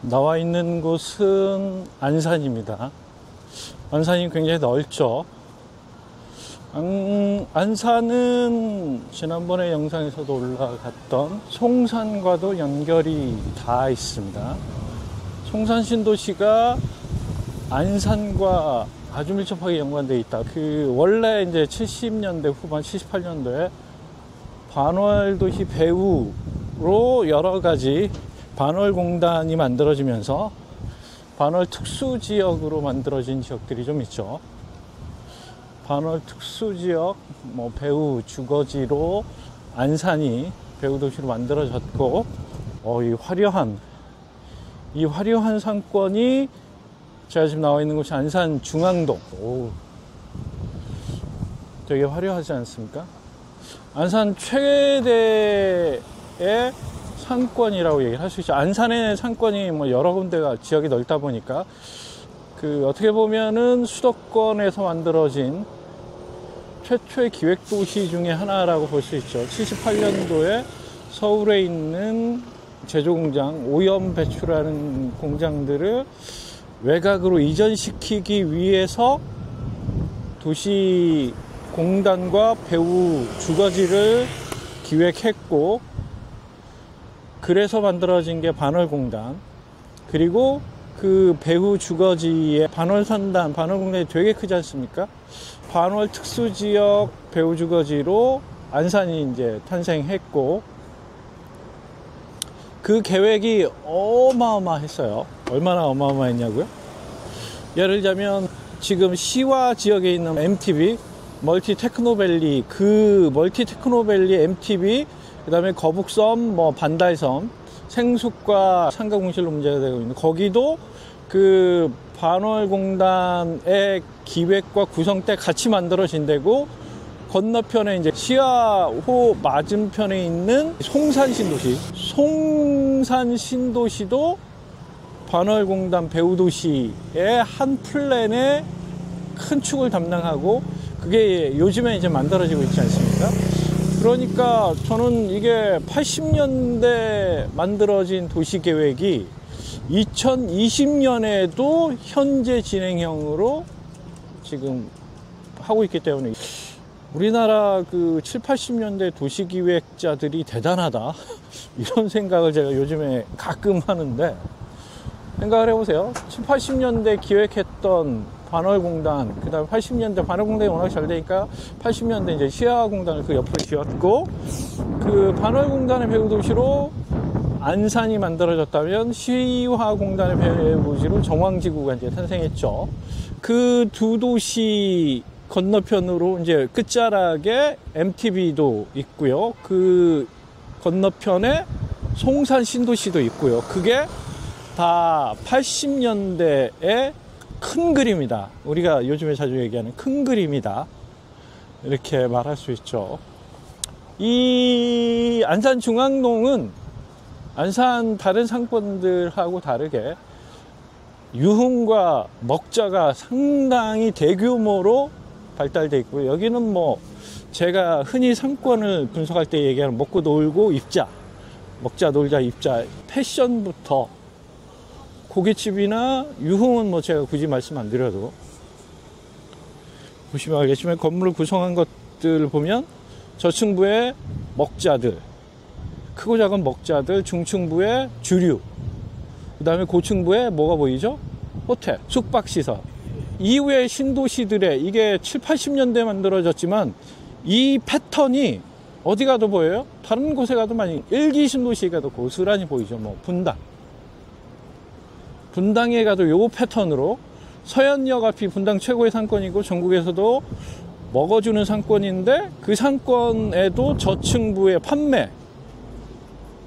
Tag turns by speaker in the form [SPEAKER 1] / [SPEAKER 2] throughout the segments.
[SPEAKER 1] 나와 있는 곳은 안산입니다. 안산이 굉장히 넓죠. 안산은 지난번에 영상에서도 올라갔던 송산과도 연결이 다 있습니다. 송산 신도시가 안산과 아주 밀접하게 연관되어 있다. 원래 이제 70년대 후반, 78년도에 반월도시 배후로 여러 가지 반월공단이 만들어지면서 반월 특수지역으로 만들어진 지역들이 좀 있죠. 반월 특수지역, 배후 주거지로 안산이 배후도시로 만들어졌고, 이 화려한 상권이 제가 지금 나와 있는 곳이 안산 중앙동. 되게 화려하지 않습니까? 안산 최대의 상권이라고 얘기를 할 수 있죠. 안산의 상권이 여러 군데가 지역이 넓다 보니까 어떻게 보면은 수도권에서 만들어진 최초의 기획도시 중에 하나라고 볼 수 있죠. 78년도에 서울에 있는 제조공장, 오염배추라는 공장들을 외곽으로 이전시키기 위해서 도시공단과 배후 주거지를 기획했고, 그래서 만들어진 게 반월공단, 그리고 그 배후 주거지의 반월선단, 반월공단이 되게 크지 않습니까? 반월 특수지역 배후 주거지로 안산이 이제 탄생했고, 그 계획이 어마어마했어요. 얼마나 어마어마했냐고요? 예를 들자면 지금 시와 지역에 있는 MTB, 멀티테크노밸리, 그 멀티테크노밸리 MTB, 그 다음에 거북섬, 반달섬, 생숙과 상가공실로 문제가 되고 있는, 거기도 그 반월공단의 기획과 구성 때 같이 만들어진 데고, 건너편에 이제 시야호 맞은편에 있는 송산신도시도 반월공단 배후도시의 한 플랜의 큰 축을 담당하고, 그게 요즘에 이제 만들어지고 있지 않습니까? 그러니까 저는 이게 80년대 만들어진 도시계획이 2020년에도 현재 진행형으로 지금 하고 있기 때문에 우리나라 7, 80년대 도시기획자들이 대단하다, 이런 생각을 제가 요즘에 가끔 하는데, 생각을 해보세요. 7, 80년대 기획했던 반월공단, 그 다음에 80년대 반월공단이 워낙 잘 되니까 80년대 이제 시야공단을 그 옆으로 지었고, 그 반월공단의 배후도시로 안산이 만들어졌다면 시화공단의 배후도시로 정왕지구가 이제 탄생했죠. 그 두 도시 건너편으로 이제 끝자락에 MTB도 있고요. 그 건너편에 송산 신도시도 있고요. 그게 다 80년대의 큰 그림이다. 우리가 요즘에 자주 얘기하는 큰 그림이다, 이렇게 말할 수 있죠. 이 안산 중앙동은 안산 다른 상권들하고 다르게 유흥과 먹자가 상당히 대규모로 발달되어 있고요. 여기는 제가 흔히 상권을 분석할 때 얘기하는 먹고 놀고 입자, 먹자 놀자 입자, 패션부터 고깃집이나 유흥은 제가 굳이 말씀 안 드려도 보시면 알겠지만, 건물을 구성한 것들을 보면 저층부에 먹자들, 크고 작은 먹자들, 중층부에 주류, 그 다음에 고층부에 뭐가 보이죠? 호텔, 숙박시설. 이후에 신도시들의, 이게 7, 80년대에 만들어졌지만 이 패턴이 어디 가도 보여요? 다른 곳에 가도 많이, 일기 신도시에 가도 고스란히 보이죠. 분당에 가도 요 패턴으로, 서현역 앞이 분당 최고의 상권이고 전국에서도 먹어주는 상권인데, 그 상권에도 저층부의 판매,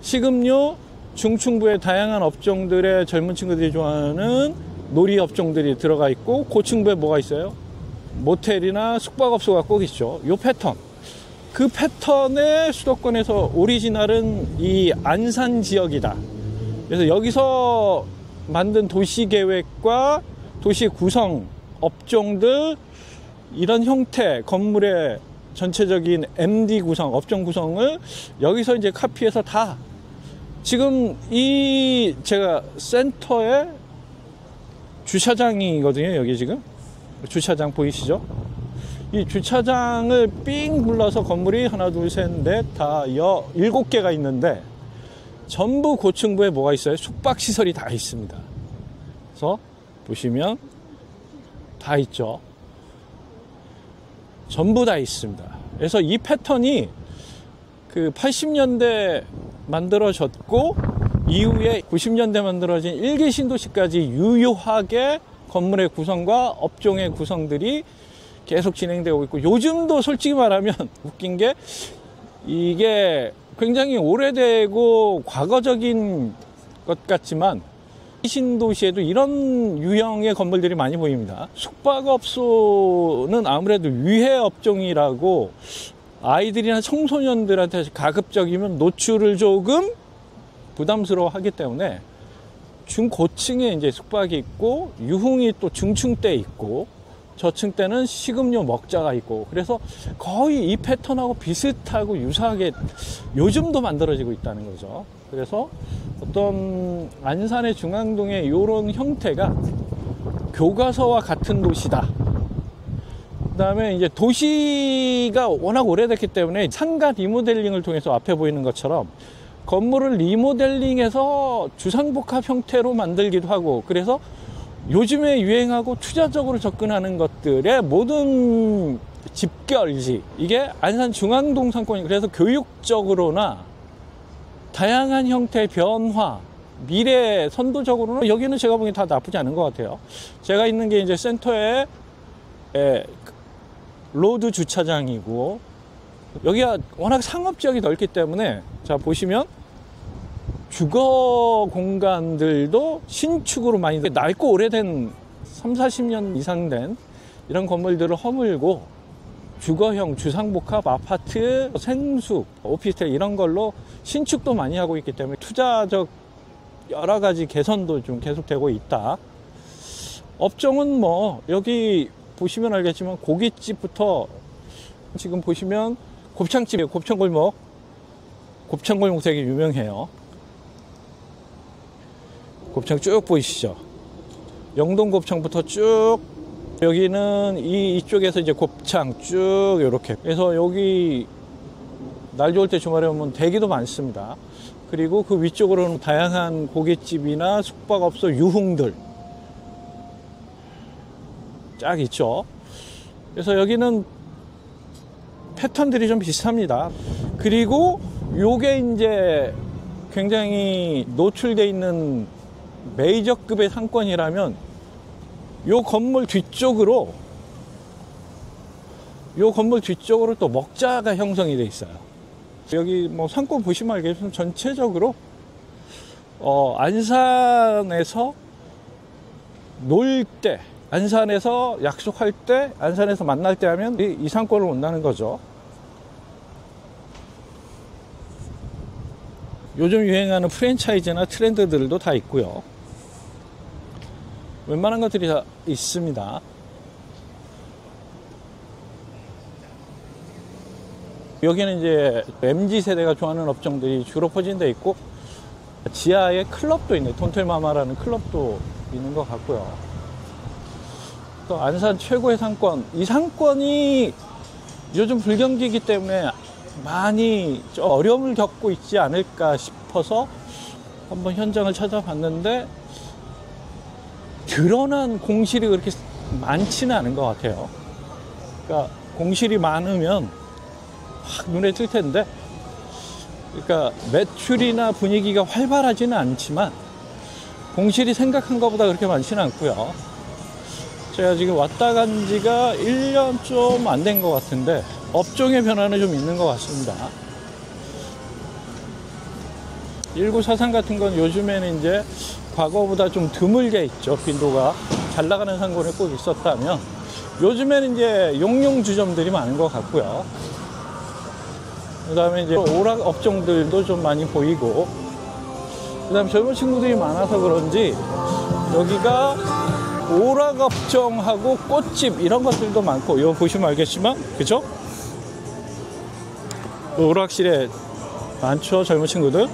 [SPEAKER 1] 식음료, 중층부의 다양한 업종들의 젊은 친구들이 좋아하는 놀이 업종들이 들어가 있고, 고층부에 뭐가 있어요? 모텔이나 숙박업소가 꼭 있죠. 요 패턴. 그 패턴의 수도권에서 오리지널은 이 안산 지역이다. 그래서 여기서 만든 도시계획과 도시 구성 업종들, 이런 형태, 건물의 전체적인 MD 구성, 업종 구성을 여기서 이제 카피해서 다 지금 이 제가 센터에 주차장이거든요. 여기 지금 주차장 보이시죠? 이 주차장을 삥 둘러서 건물이 하나 둘 셋 넷 다 7개가 있는데 전부 고층부에 뭐가 있어요? 숙박시설이 다 있습니다. 그래서 보시면 다 있죠. 전부 다 있습니다. 그래서 이 패턴이 그 80년대 만들어졌고 이후에 90년대 만들어진 일기 신도시까지 유효하게 건물의 구성과 업종의 구성들이 계속 진행되고 있고, 요즘도 솔직히 말하면 웃긴 게 이게 굉장히 오래되고 과거적인 것 같지만 신도시에도 이런 유형의 건물들이 많이 보입니다. 숙박업소는 아무래도 위해 업종이라고 아이들이나 청소년들한테 가급적이면 노출을 조금 부담스러워 하기 때문에 중고층에 이제 숙박이 있고, 유흥이 또 중층 때 있고, 저층 때는 식음료 먹자가 있고, 그래서 거의 이 패턴하고 비슷하고 유사하게 요즘도 만들어지고 있다는 거죠. 그래서 어떤 안산의 중앙동의 이런 형태가 교과서와 같은 도시다. 그 다음에 이제 도시가 워낙 오래됐기 때문에 상가 리모델링을 통해서 앞에 보이는 것처럼 건물을 리모델링해서 주상복합 형태로 만들기도 하고, 그래서 요즘에 유행하고 투자적으로 접근하는 것들의 모든 집결지, 이게 안산 중앙동 상권이, 그래서 교육적으로나 다양한 형태의 변화, 미래 선도적으로는 여기는 제가 보기엔 다 나쁘지 않은 것 같아요. 제가 있는 게 이제 센터에 로드 주차장이고, 여기가 워낙 상업지역이 넓기 때문에, 자 보시면 주거 공간들도 신축으로 많이 낡고 오래된 30-40년 이상 된 이런 건물들을 허물고 주거형 주상복합 아파트, 생수, 오피스텔 이런 걸로 신축도 많이 하고 있기 때문에 투자적 여러 가지 개선도 좀 계속되고 있다. 업종은 뭐 여기 보시면 알겠지만 고깃집부터 지금 보시면 곱창집이에요. 곱창골목. 곱창골목 되게 유명해요. 곱창 쭉 보이시죠? 영동 곱창부터 쭉, 여기는 이쪽에서 이제 곱창 쭉 이렇게. 그래서 여기 날 좋을 때 주말에 오면 대기도 많습니다. 그리고 그 위쪽으로는 다양한 고깃집이나 숙박업소 유흥들 쫙 있죠. 그래서 여기는 패턴들이 좀 비슷합니다. 그리고 요게 이제 굉장히 노출되어 있는 메이저급의 상권이라면 요 건물 뒤쪽으로 또 먹자가 형성이 돼 있어요. 여기 뭐 상권 보시면 알겠지만 전체적으로 안산에서 놀 때, 안산에서 약속할 때, 안산에서 만날 때 하면 이 상권을 온다는 거죠. 요즘 유행하는 프랜차이즈나 트렌드들도 다 있고요. 웬만한 것들이 다 있습니다. 여기는 이제 MZ세대가 좋아하는 업종들이 주로 포진되어 있고, 지하에 클럽도 있네. 돈텔마마라는 클럽도 있는 것 같고요. 또 안산 최고의 상권, 이 상권이 요즘 불경기이기 때문에 많이 좀 어려움을 겪고 있지 않을까 싶어서 한번 현장을 찾아봤는데 드러난 공실이 그렇게 많지는 않은 것 같아요. 그러니까 공실이 많으면 확 눈에 띌 텐데, 그러니까 매출이나 분위기가 활발하지는 않지만 공실이 생각한 것보다 그렇게 많지는 않고요. 제가 지금 왔다 간 지가 1년 좀 안 된 것 같은데 업종의 변화는 좀 있는 것 같습니다. 1943 같은 건 요즘에는 이제 과거보다 좀 드물게 있죠. 빈도가 잘 나가는 상권이 꼭 있었다면 요즘에는 이제 용용주점들이 많은 것 같고요. 그 다음에 이제 오락 업종들도 좀 많이 보이고, 그 다음에 젊은 친구들이 많아서 그런지 여기가 오락 업종하고 꽃집 이런 것들도 많고, 이거 보시면 알겠지만, 그죠? 오락실에 많죠, 젊은 친구들.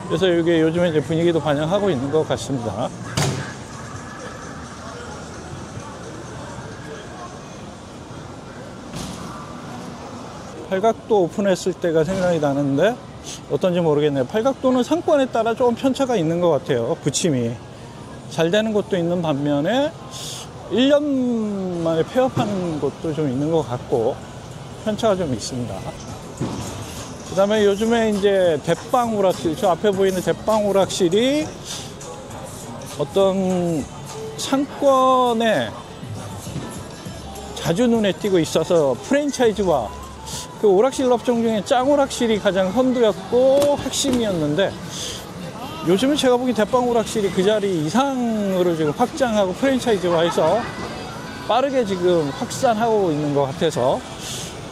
[SPEAKER 1] 그래서 이게 요즘에 이제 분위기도 반영하고 있는 것 같습니다. 팔각도 오픈했을 때가 생각이 나는데 어떤지 모르겠네요. 팔각도는 상권에 따라 조금 편차가 있는 것 같아요. 부침이 잘 되는 곳도 있는 반면에 1년 만에 폐업하는 곳도 좀 있는 것 같고 편차가 좀 있습니다. 그 다음에 요즘에 이제 대빵 오락실, 저 앞에 보이는 대빵 오락실이 어떤 상권에 자주 눈에 띄고 있어서 프랜차이즈화, 그 오락실 업종 중에 짱 오락실이 가장 선두였고 핵심이었는데 요즘은 제가 보기 대빵 오락실이 그 자리 이상으로 지금 확장하고 프랜차이즈화해서 빠르게 지금 확산하고 있는 것 같아서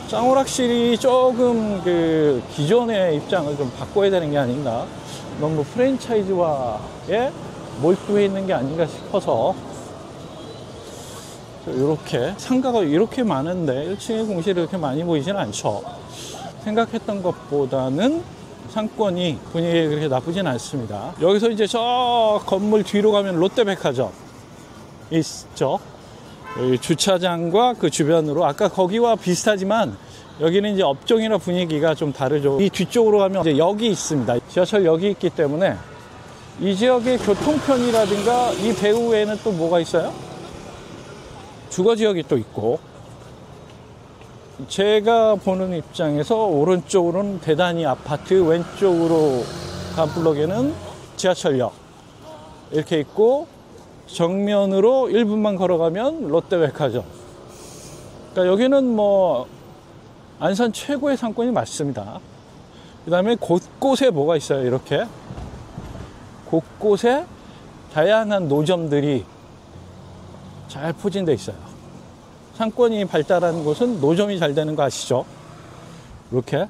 [SPEAKER 1] 짱 오락실이 조금 그 기존의 입장을 좀 바꿔야 되는 게 아닌가, 너무 프랜차이즈화에 몰두해 있는 게 아닌가 싶어서 이렇게 상가가 이렇게 많은데 1층에 공실이 이렇게 많이 보이지는 않죠. 생각했던 것보다는 상권이 분위기가 그렇게 나쁘진 않습니다. 여기서 이제 저 건물 뒤로 가면 롯데백화점 있죠. 여기 주차장과 그 주변으로 아까 거기와 비슷하지만 여기는 이제 업종이나 분위기가 좀 다르죠. 이 뒤쪽으로 가면 이제 역이 있습니다. 지하철역이 있기 때문에 이 지역의 교통편이라든가 이 배후에는 또 뭐가 있어요? 주거지역이 또 있고, 제가 보는 입장에서 오른쪽으로는 대단히 아파트, 왼쪽으로 간 블록에는 지하철역 이렇게 있고, 정면으로 1분만 걸어가면 롯데백화점. 그러니까 여기는 뭐 안산 최고의 상권이 맞습니다. 그 다음에 곳곳에 뭐가 있어요. 이렇게 곳곳에 다양한 노점들이 잘 포진되어 있어요. 상권이 발달하는 곳은 노점이 잘 되는 거 아시죠? 이렇게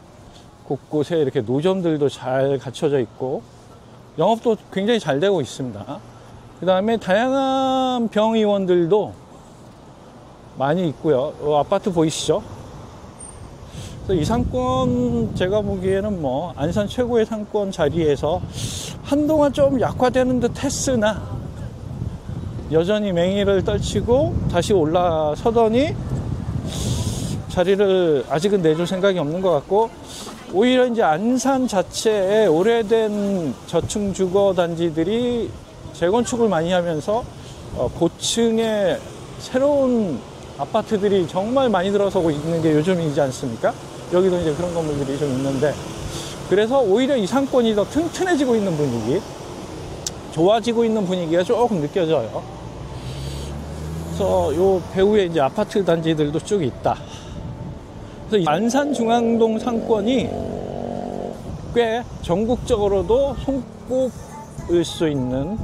[SPEAKER 1] 곳곳에 이렇게 노점들도 잘 갖춰져 있고 영업도 굉장히 잘 되고 있습니다. 그 다음에 다양한 병의원들도 많이 있고요. 아파트 보이시죠? 그래서 이 상권 제가 보기에는 뭐 안산 최고의 상권 자리에서 한동안 좀 약화되는 듯 했으나 여전히 맹위를 떨치고 다시 올라서더니 자리를 아직은 내줄 생각이 없는 것 같고, 오히려 이제 안산 자체에 오래된 저층 주거 단지들이 재건축을 많이 하면서 고층에 새로운 아파트들이 정말 많이 들어서고 있는 게 요즘이지 않습니까? 여기도 이제 그런 건물들이 좀 있는데, 그래서 오히려 이 상권이 더 튼튼해지고 있는 분위기, 좋아지고 있는 분위기가 조금 느껴져요. 그래서 요 배후에 이제 아파트 단지들도 쭉 있다. 그래서 안산 중앙동 상권이 꽤 전국적으로도 손꼽을 수 있는,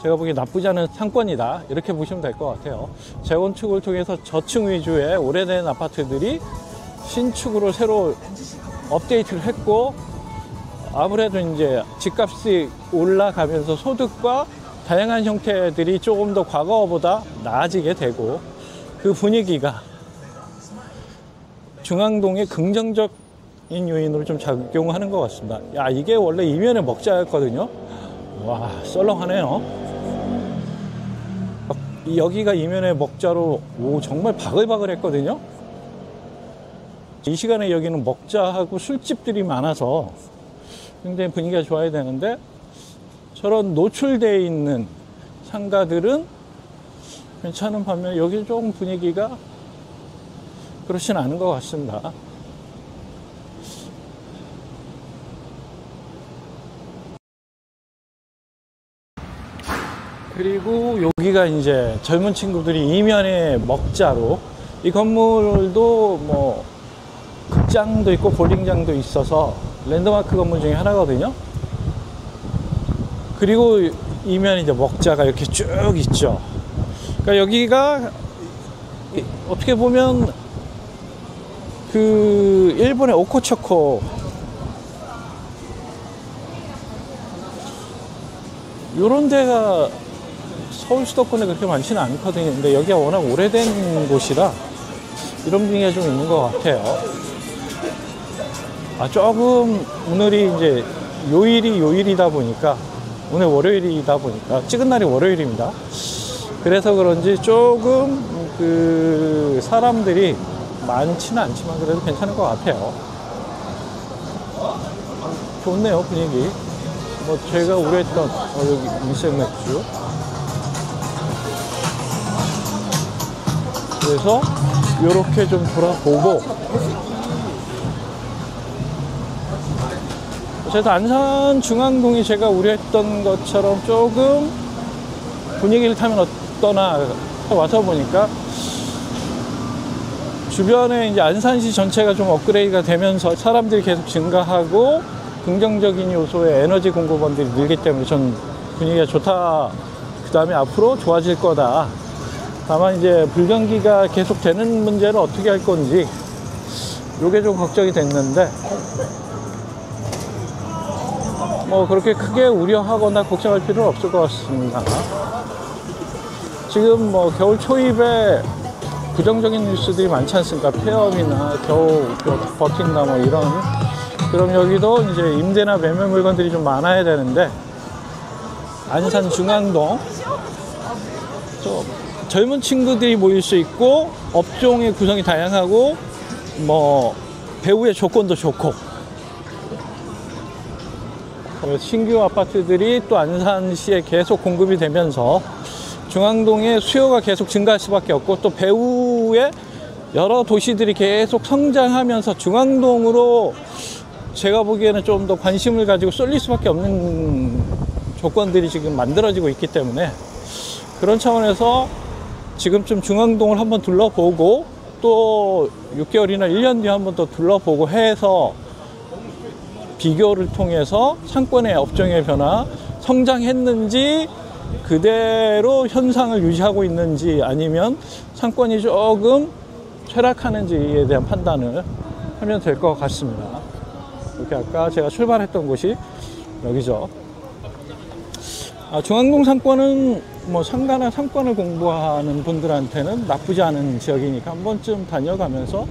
[SPEAKER 1] 제가 보기에 나쁘지 않은 상권이다, 이렇게 보시면 될 것 같아요. 재건축을 통해서 저층 위주의 오래된 아파트들이 신축으로 새로 업데이트를 했고, 아무래도 이제 집값이 올라가면서 소득과 다양한 형태들이 조금 더 과거보다 나아지게 되고, 그 분위기가 중앙동의 긍정적인 요인으로 좀 작용하는 것 같습니다. 야, 이게 원래 이면의 먹자였거든요. 와, 썰렁하네요. 여기가 이면의 먹자로 정말 바글바글 했거든요. 이 시간에 여기는 먹자하고 술집들이 많아서 굉장히 분위기가 좋아야 되는데, 저런 노출되어 있는 상가들은 괜찮은 반면 여기 조금 분위기가 그렇진 않은 것 같습니다. 그리고 여기가 이제 젊은 친구들이 이면의 먹자로, 이 건물도 뭐 극장도 있고 볼링장도 있어서 랜드마크 건물 중에 하나거든요. 그리고 이면 이제 먹자가 이렇게 쭉 있죠. 그러니까 여기가 어떻게 보면 그 일본의 오코초코, 요런 데가 서울 수도권에 그렇게 많지는 않거든요. 근데 여기가 워낙 오래된 곳이라 이런 분위기가 좀 있는 것 같아요. 조금 오늘이 이제 요일이다 보니까, 오늘 월요일이다 보니까, 찍은 날이 월요일입니다. 그래서 그런지 조금 사람들이 많지는 않지만 그래도 괜찮은 것 같아요. 좋네요, 분위기. 뭐 제가 우려했던 여기 인생 맥주. 그래서 이렇게 좀 돌아보고, 그래도 안산 중앙동이 제가 우려했던 것처럼 조금 분위기를 타면 어떠나 와서 보니까 주변에 이제 안산시 전체가 좀 업그레이드가 되면서 사람들이 계속 증가하고 긍정적인 요소의 에너지 공급원들이 늘기 때문에 전 분위기가 좋다. 그 다음에 앞으로 좋아질 거다. 다만 이제 불경기가 계속 되는 문제는 어떻게 할 건지 요게 좀 걱정이 됐는데, 뭐 그렇게 크게 우려하거나 걱정할 필요는 없을 것 같습니다. 지금 뭐 겨울 초입에 부정적인 뉴스들이 많지 않습니까? 폐업이나 겨우 버틴다 뭐 이런. 그럼 여기도 이제 임대나 매매 물건들이 좀 많아야 되는데, 안산 중앙동 젊은 친구들이 모일 수 있고 업종의 구성이 다양하고 뭐 배우의 조건도 좋고, 신규 아파트들이 또 안산시에 계속 공급이 되면서 중앙동의 수요가 계속 증가할 수밖에 없고, 또 배우의 여러 도시들이 계속 성장하면서 중앙동으로 제가 보기에는 좀 더 관심을 가지고 쏠릴 수밖에 없는 조건들이 지금 만들어지고 있기 때문에, 그런 차원에서 지금쯤 중앙동을 한번 둘러보고 또 6개월이나 1년 뒤에 한번 더 둘러보고 해서 비교를 통해서 상권의 업종의 변화, 성장했는지 그대로 현상을 유지하고 있는지 아니면 상권이 조금 쇠락하는지에 대한 판단을 하면 될 것 같습니다. 이렇게 아까 제가 출발했던 곳이 여기죠. 중앙동 상권은 뭐 상가나 상권을 공부하는 분들한테는 나쁘지 않은 지역이니까 한 번쯤 다녀가면서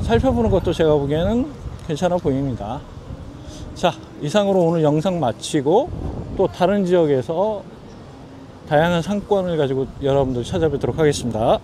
[SPEAKER 1] 살펴보는 것도 제가 보기에는 괜찮아 보입니다. 자, 이상으로 오늘 영상 마치고 또 다른 지역에서 다양한 상권을 가지고 여러분들 찾아뵙도록 하겠습니다.